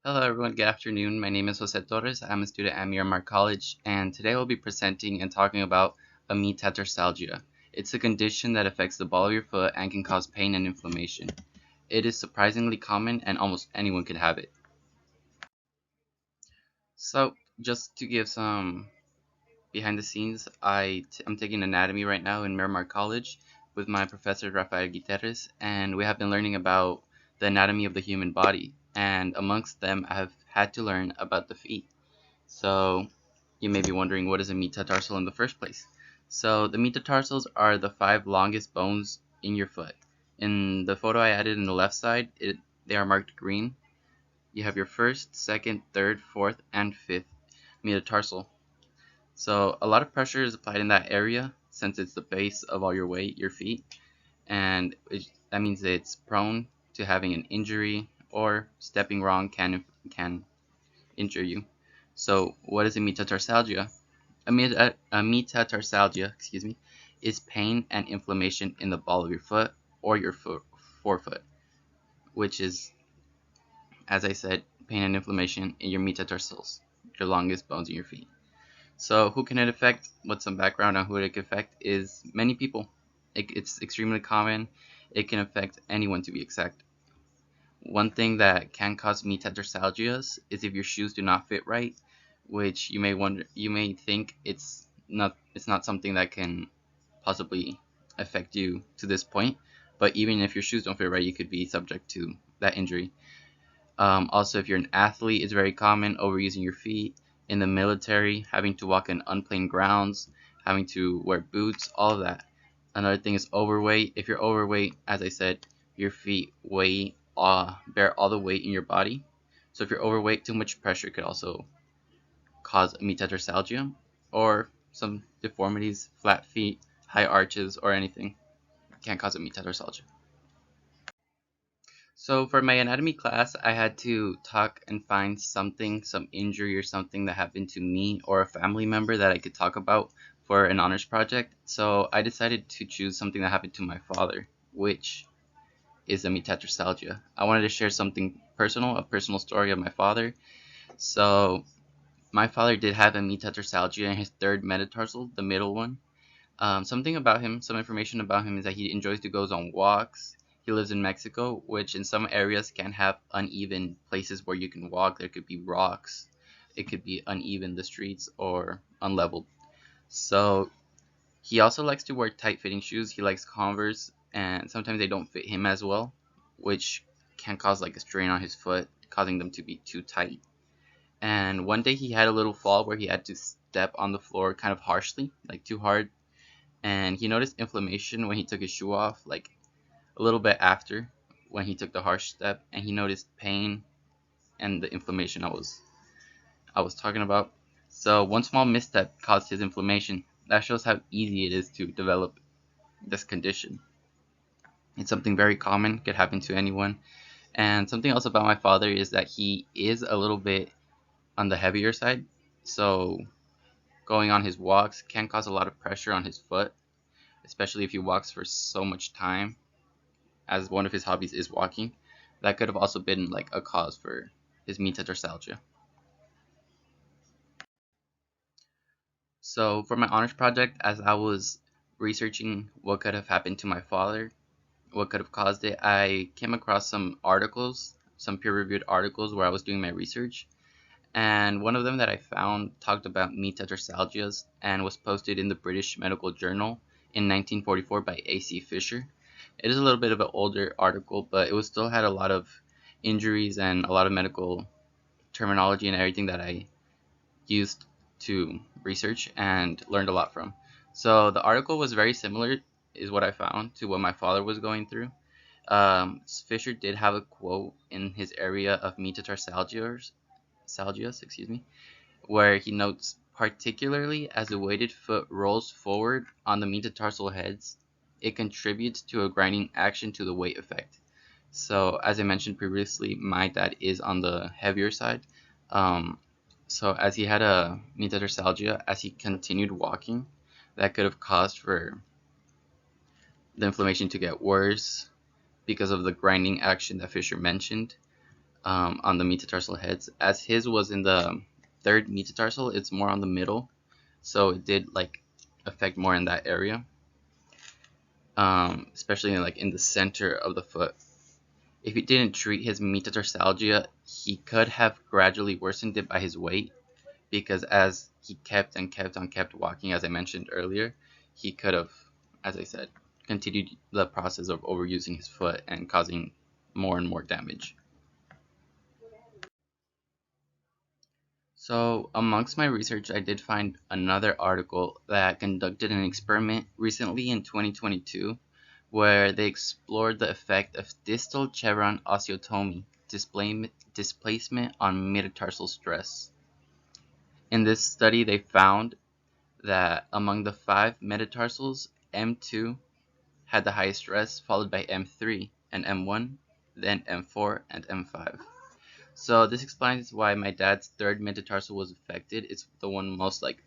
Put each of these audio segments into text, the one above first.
Hello everyone, good afternoon. My name is Jose Torres. I'm a student at Miramar College, and today we'll be presenting and talking about a metatarsalgia. It's a condition that affects the ball of your foot and can cause pain and inflammation. It is surprisingly common and almost anyone could have it. So, just to give some behind the scenes, I'm taking anatomy right now in Miramar College with my professor Rafael Guiterres, and we have been learning about the anatomy of the human body, and amongst them I have had to learn about the feet. So you may be wondering, what is a metatarsal in the first place? So the metatarsals are the five longest bones in your foot. In the photo I added in the left side, they are marked green. You have your first, second, third, fourth, and fifth metatarsal. So a lot of pressure is applied in that area since it's the base of all your weight, your feet, and that means that it's prone to having an injury, or stepping wrong can injure you. So what is a metatarsalgia? A metatarsalgia, is pain and inflammation in the ball of your foot or your forefoot, which is, as I said, pain and inflammation in your metatarsals, your longest bones in your feet. So who can it affect? What's some background on who it can affect is many people. It's extremely common. It can affect anyone, to be exact. One thing that can cause metatarsalgias is if your shoes do not fit right, which you may think it's not something that can possibly affect you to this point, but even if your shoes don't fit right, you could be subject to that injury. Also, if you're an athlete, it's very common overusing your feet. In the military, having to walk in unplaned grounds, having to wear boots, all of that. Another thing is overweight. If you're overweight, as I said, your feet bear all the weight in your body. So if you're overweight, too much pressure could also cause metatarsalgia, or some deformities, flat feet, high arches, or anything can cause a metatarsalgia. So for my anatomy class, I had to talk and find something, some injury or something that happened to me or a family member that I could talk about for an honors project. So I decided to choose something that happened to my father, which is a metatarsalgia. I wanted to share something personal, a personal story of my father. So my father did have a metatarsalgia in his third metatarsal, the middle one. Something about him, some information about him is that he enjoys to go on walks. He lives in Mexico, which in some areas can have uneven places where you can walk. There could be rocks, it could be uneven, the streets, or unleveled. So he also likes to wear tight fitting shoes. He likes Converse, and sometimes they don't fit him as well, which can cause like a strain on his foot, causing them to be too tight. And one day he had a little fall where he had to step on the floor kind of harshly, like too hard, and he noticed inflammation when he took his shoe off, like a little bit after when he took the harsh step, and he noticed pain and the inflammation I was talking about. So one small misstep caused his inflammation. That shows how easy it is to develop this condition. It's something very common, could happen to anyone. And something else about my father is that he is a little bit on the heavier side. So going on his walks can cause a lot of pressure on his foot, especially if he walks for so much time, as one of his hobbies is walking. That could have also been like a cause for his metatarsalgia. So for my honors project, as I was researching what could have happened to my father, what could have caused it, I came across some articles, some peer-reviewed articles where I was doing my research, and one of them that I found talked about metatarsalgias and was posted in the British Medical Journal in 1944 by A.C. Fisher. It is a little bit of an older article, but it was still had a lot of injuries and a lot of medical terminology and everything that I used to research and learned a lot from. So the article was very similar, is what I found, to what my father was going through. Fisher did have a quote in his area of salgias, where he notes, particularly as the weighted foot rolls forward on the metatarsal heads, it contributes to a grinding action to the weight effect. So as I mentioned previously, my dad is on the heavier side. Um, so as he had a metatarsalgia, as he continued walking, that could have caused for the inflammation to get worse because of the grinding action that Fisher mentioned. on the metatarsal heads. As his was in the third metatarsal, it's more on the middle, so it did like affect more in that area, especially like in the center of the foot. If he didn't treat his metatarsalgia, he could have gradually worsened it by his weight, because as he kept walking, as I mentioned earlier, he could have, as I said, continued the process of overusing his foot and causing more and more damage. So, amongst my research, I did find another article that conducted an experiment recently in 2022 where they explored the effect of distal chevron osteotomy displacement on metatarsal stress. In this study, they found that among the 5 metatarsals, M2 had the highest stress, followed by M3 and M1, then M4 and M5. So this explains why my dad's third metatarsal was affected. It's the one most like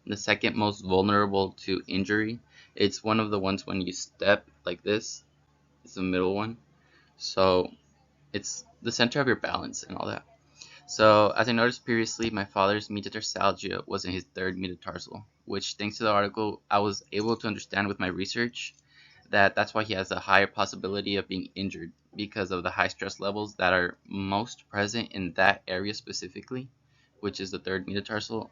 the second most vulnerable to injury. It's one of the ones when you step like this. It's the middle one. So it's the center of your balance and all that. So as I noticed previously, my father's metatarsalgia was in his third metatarsal, which thanks to the article, I was able to understand with my research that's why he has a higher possibility of being injured because of the high stress levels that are most present in that area specifically, which is the third metatarsal.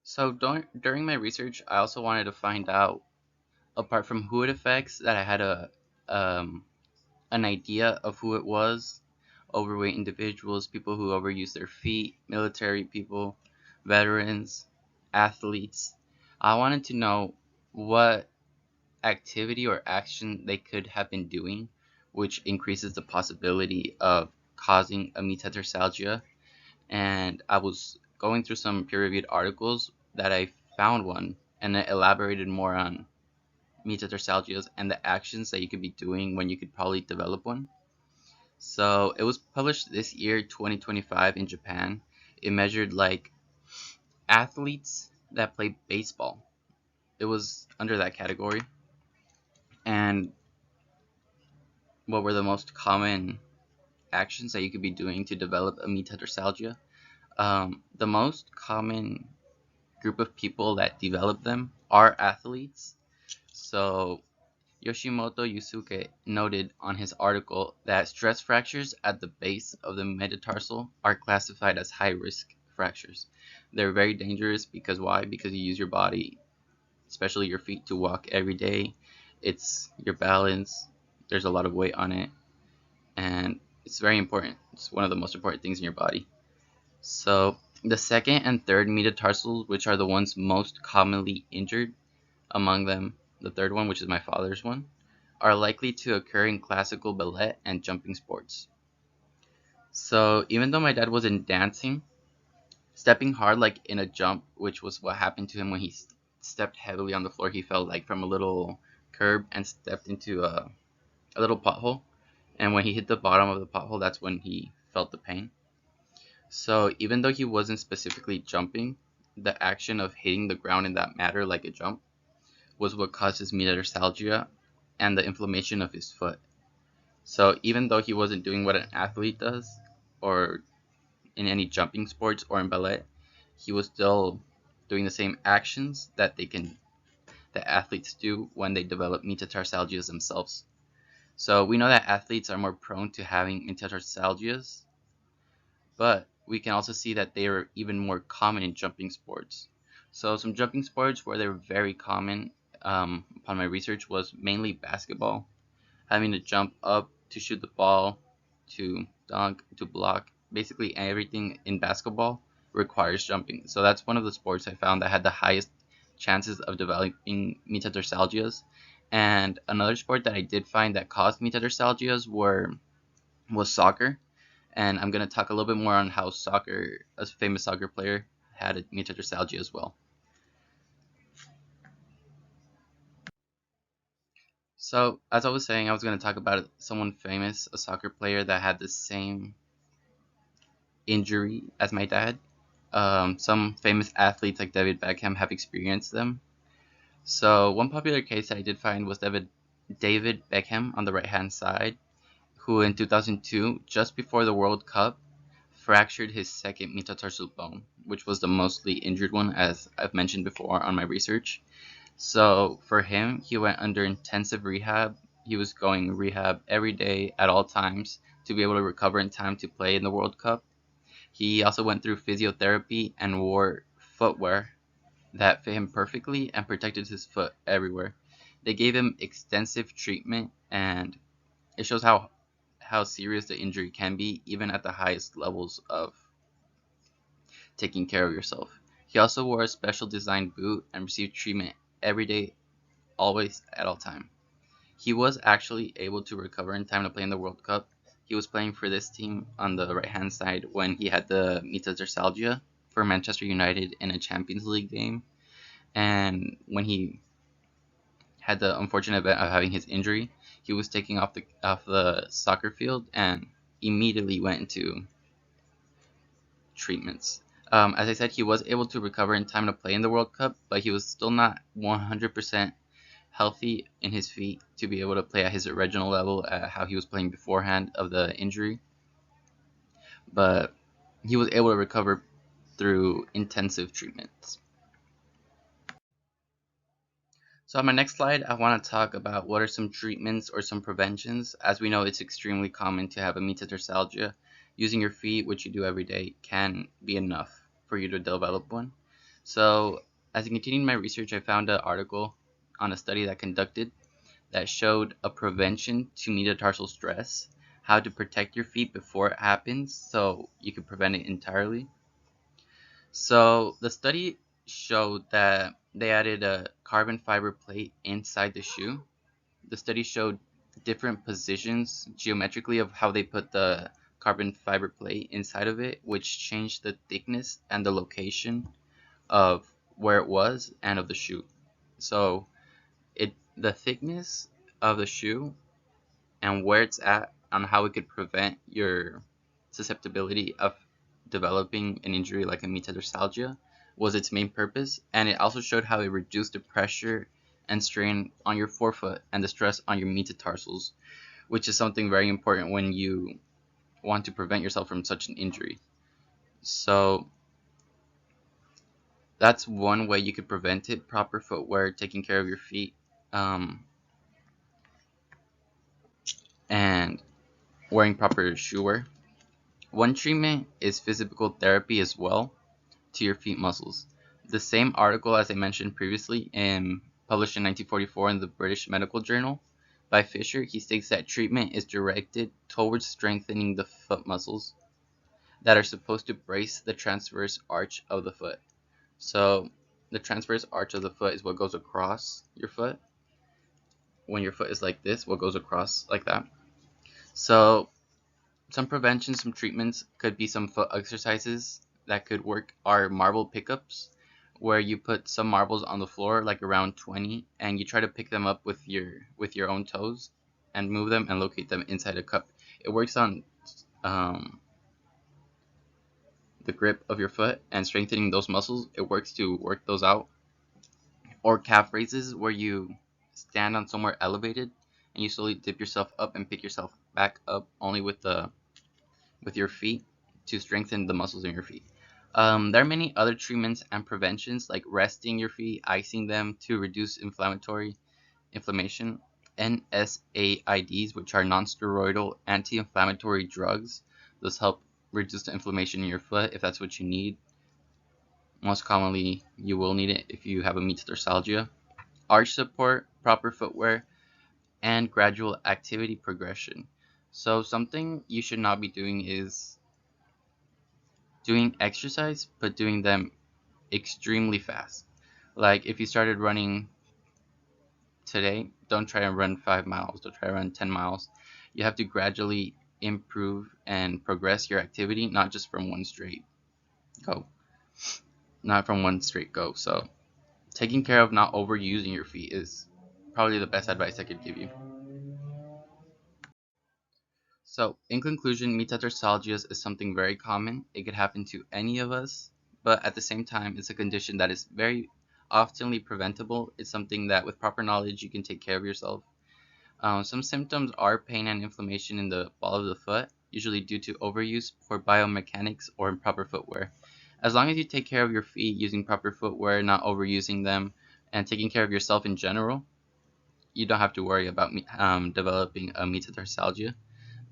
So during my research, I also wanted to find out, apart from who it affects, that I had um, an idea of who it was: overweight individuals, people who overuse their feet, military people, veterans, athletes. I wanted to know what activity or action they could have been doing, which increases the possibility of causing a metatarsalgia. And I was going through some peer-reviewed articles that I found one, and it elaborated more on metatarsalgias and the actions that you could be doing when you could probably develop one. So it was published this year, 2025, in Japan. It measured like athletes that play baseball. It was under that category. And what were the most common actions that you could be doing to develop a metatarsalgia? The most common group of people that develop them are athletes. So Yoshimoto Yusuke noted on his article that stress fractures at the base of the metatarsal are classified as high-risk fractures. They're very dangerous because why? Because you use your body, especially your feet, to walk every day. It's your balance. There's a lot of weight on it, and it's very important. It's one of the most important things in your body. So the second and third metatarsals, which are the ones most commonly injured, among them the third one, which is my father's one, are likely to occur in classical ballet and jumping sports. So even though my dad wasn't dancing, stepping hard like in a jump, which was what happened to him when he stepped heavily on the floor, he fell like from a little curb and stepped into a little pothole. And when he hit the bottom of the pothole, that's when he felt the pain. So even though he wasn't specifically jumping, the action of hitting the ground in that matter like a jump was what caused his metatarsalgia and the inflammation of his foot. So even though he wasn't doing what an athlete does, or in any jumping sports or in ballet, he was still doing the same actions that athletes do when they develop metatarsalgias themselves. So we know that athletes are more prone to having metatarsalgias, but we can also see that they are even more common in jumping sports. So some jumping sports where they're very common, upon my research, was mainly basketball, having to jump up to shoot the ball, to dunk, to block. Basically everything in basketball requires jumping. So that's one of the sports I found that had the highest chances of developing metatarsalgias. And another sport that I did find that caused metatarsalgias was soccer. And I'm going to talk a little bit more on how soccer, a famous soccer player, had a metatarsalgia as well. So, as I was saying, I was going to talk about someone famous, a soccer player that had the same injury as my dad. Some famous athletes like David Beckham have experienced them. So, one popular case that I did find was David Beckham on the right hand side, who in 2002, just before the World Cup, fractured his second metatarsal bone, which was the mostly injured one, as I've mentioned before on my research. So for him, he went under intensive rehab. He was going rehab every day at all times to be able to recover in time to play in the World Cup. He also went through physiotherapy and wore footwear that fit him perfectly and protected his foot everywhere. They gave him extensive treatment, and it shows how serious the injury can be, even at the highest levels of taking care of yourself. He also wore a special designed boot and received treatment every day, always at all time. He was actually able to recover in time to play in the World Cup. He was playing for this team on the right hand side when he had the Metatarsalgia for Manchester United in a Champions League game. And when he had the unfortunate event of having his injury, he was taking off the soccer field and immediately went into treatments. As I said, he was able to recover in time to play in the World Cup, but he was still not 100% healthy in his feet to be able to play at his original level at how he was playing beforehand of the injury. But he was able to recover through intensive treatments. So on my next slide, I want to talk about what are some treatments or some preventions. As we know, it's extremely common to have a metatarsalgia. Using your feet, which you do every day, can be enough for you to develop one. So as I continued my research, I found an article on a study that showed a prevention to metatarsal stress, how to protect your feet before it happens so you can prevent it entirely. So the study showed that they added a carbon fiber plate inside the shoe. The study showed different positions geometrically of how they put the carbon fiber plate inside of it, which changed the thickness and the location of where it was and of the shoe. So the thickness of the shoe and where it's at on how it could prevent your susceptibility of developing an injury like a metatarsalgia was its main purpose, and it also showed how it reduced the pressure and strain on your forefoot and the stress on your metatarsals, which is something very important when you want to prevent yourself from such an injury. So that's one way you could prevent it: proper footwear, taking care of your feet, and wearing proper shoe wear. One treatment is physical therapy as well to your feet muscles. The same article as I mentioned previously, published in 1944 in the British Medical Journal by Fisher, he states that treatment is directed towards strengthening the foot muscles that are supposed to brace the transverse arch of the foot. So the transverse arch of the foot is what goes across your foot. When your foot is like this, what goes across like that. So some prevention, some treatments could be some foot exercises that could work are marble pickups, where you put some marbles on the floor, like around 20, and you try to pick them up with your own toes and move them and locate them inside a cup. It works on the grip of your foot and strengthening those muscles. It works to work those out. Or calf raises, where you stand on somewhere elevated and you slowly dip yourself up and pick yourself back up only with your feet to strengthen the muscles in your feet. There are many other treatments and preventions like resting your feet, icing them to reduce inflammation, NSAIDs, which are non-steroidal anti-inflammatory drugs. Those help reduce the inflammation in your foot if that's what you need. Most commonly, you will need it if you have a metatarsalgia. Arch support, proper footwear, and gradual activity progression. So something you should not be doing is doing exercise, but doing them extremely fast. Like if you started running today, don't try and run 5 miles, don't try to run 10 miles. You have to gradually improve and progress your activity, not just from one straight go. Not from one straight go. So taking care of not overusing your feet is probably the best advice I could give you. So, in conclusion, metatarsalgia is something very common. It could happen to any of us, but at the same time, it's a condition that is very oftenly preventable. It's something that, with proper knowledge, you can take care of yourself. Some symptoms are pain and inflammation in the ball of the foot, usually due to overuse, poor biomechanics, or improper footwear. As long as you take care of your feet using proper footwear, not overusing them, and taking care of yourself in general, you don't have to worry about developing a metatarsalgia.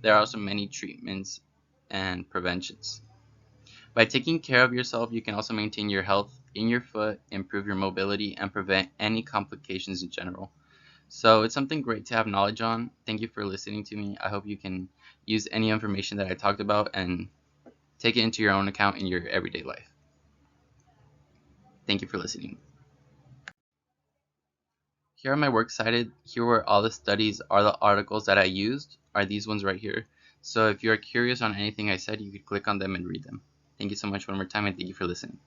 There are also many treatments and preventions. By taking care of yourself, you can also maintain your health in your foot, improve your mobility, and prevent any complications in general. So it's something great to have knowledge on. Thank you for listening to me. I hope you can use any information that I talked about and take it into your own account in your everyday life. Thank you for listening. Here are my works cited. Here were all the studies, are the articles that I used, are these ones right here. So if you're curious on anything I said, you could click on them and read them. Thank you so much one more time, and thank you for listening.